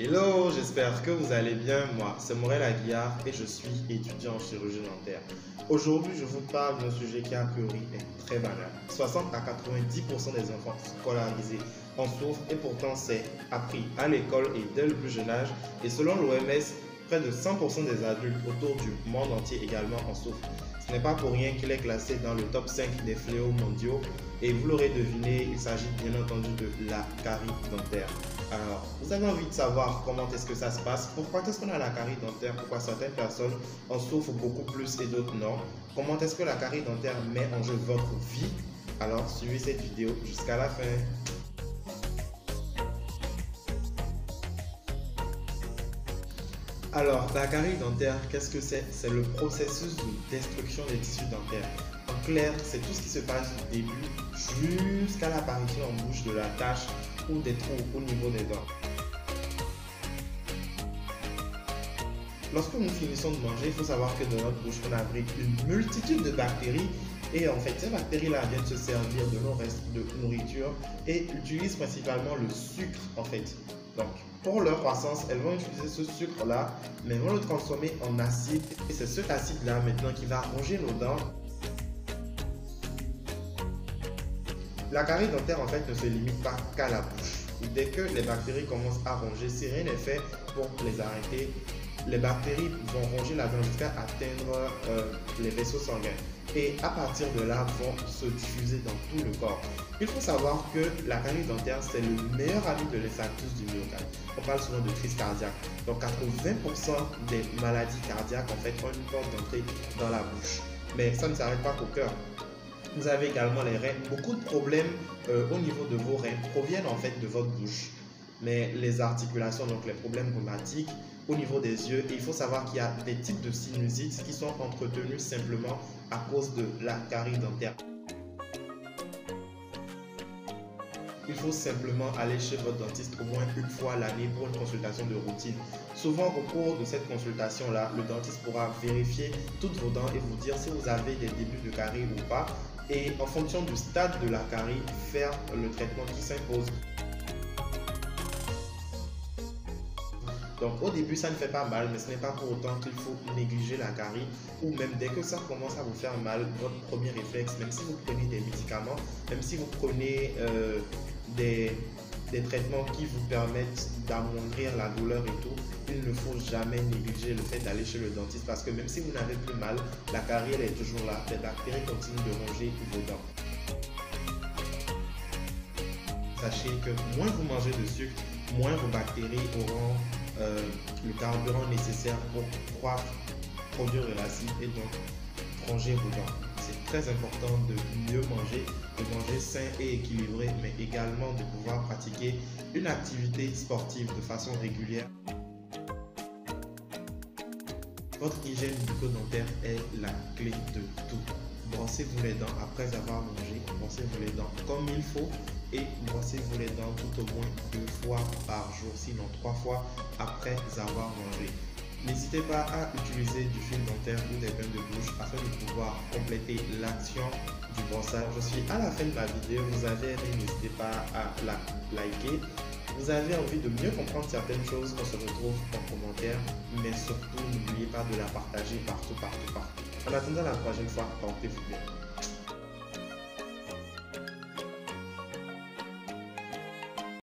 Hello, j'espère que vous allez bien. Moi, c'est Morel Aguiar et je suis étudiant en chirurgie dentaire. Aujourd'hui, je vous parle d'un sujet qui a priori est très banal. 60 à 90% des enfants scolarisés en souffrent et pourtant c'est appris à l'école et dès le plus jeune âge. Et selon l'OMS, près de 100% des adultes autour du monde entier également en souffrent. Ce n'est pas pour rien qu'il est classé dans le top 5 des fléaux mondiaux. Et vous l'aurez deviné, il s'agit bien entendu de la carie dentaire. Alors, vous avez envie de savoir comment est-ce que ça se passe, pourquoi est-ce qu'on a la carie dentaire, pourquoi certaines personnes en souffrent beaucoup plus et d'autres non, comment est-ce que la carie dentaire met en jeu votre vie. Alors, suivez cette vidéo jusqu'à la fin. Alors, la carie dentaire, qu'est-ce que c'est? C'est le processus de destruction des tissus dentaires. En clair, c'est tout ce qui se passe du début jusqu'à l'apparition en bouche de la tache ou des trous au niveau des dents. Lorsque nous finissons de manger, il faut savoir que dans notre bouche, on abrite une multitude de bactéries et en fait, ces bactéries-là viennent se servir de nos restes de nourriture et utilisent principalement le sucre en fait. Donc, pour leur croissance, elles vont utiliser ce sucre-là, mais vont le transformer en acide. Et c'est cet acide-là maintenant qui va ronger nos dents. La carie dentaire en fait ne se limite pas qu'à la bouche. Dès que les bactéries commencent à ronger, si rien n'est fait pour les arrêter, les bactéries vont ronger la dent jusqu'à atteindre les vaisseaux sanguins. Et à partir de là, vont se diffuser dans tout le corps. Il faut savoir que la carie dentaire, c'est le meilleur ami de l'infarctus du myocarde. On parle souvent de crise cardiaque. Donc 80% des maladies cardiaques en fait ont une porte d'entrée dans la bouche. Mais ça ne s'arrête pas qu'au cœur. Vous avez également les reins. Beaucoup de problèmes au niveau de vos reins proviennent en fait de votre bouche. Mais les articulations, donc les problèmes rhumatiques, au niveau des yeux, et il faut savoir qu'il y a des types de sinusites qui sont entretenus simplement à cause de la carie dentaire. Il faut simplement aller chez votre dentiste au moins une fois l'année pour une consultation de routine. Souvent, au cours de cette consultation-là, le dentiste pourra vérifier toutes vos dents et vous dire si vous avez des débuts de carie ou pas. Et en fonction du stade de la carie, faire le traitement qui s'impose. Donc au début ça ne fait pas mal, mais ce n'est pas pour autant qu'il faut négliger la carie, ou même dès que ça commence à vous faire mal, votre premier réflexe, même si vous prenez des médicaments, même si vous prenez des traitements qui vous permettent d'amoindrir la douleur et tout, il ne faut jamais négliger le fait d'aller chez le dentiste parce que même si vous n'avez plus mal, la carie elle est toujours là, les bactéries continuent de ronger vos dents. Sachez que moins vous mangez de sucre, moins vos bactéries auront le carburant nécessaire pour croître, produire de l'acide et donc ronger vos dents. C'est très important de mieux manger, de manger sain et équilibré, mais également de pouvoir pratiquer une activité sportive de façon régulière. Votre hygiène bucco-dentaire est la clé de tout. Brossez-vous les dents après avoir mangé, brossez-vous les dents comme il faut et brossez-vous les dents tout au moins 2 fois par jour, sinon 3 fois après avoir mangé. N'hésitez pas à utiliser du fil dentaire ou des bains de bouche afin de pouvoir compléter l'action du brossage. Je suis à la fin de la vidéo, vous avez aimé, n'hésitez pas à la liker. Vous avez envie de mieux comprendre certaines choses, on se retrouve en commentaire, mais surtout n'oubliez pas de la partager partout. En attendant la prochaine fois, portez-vous bien.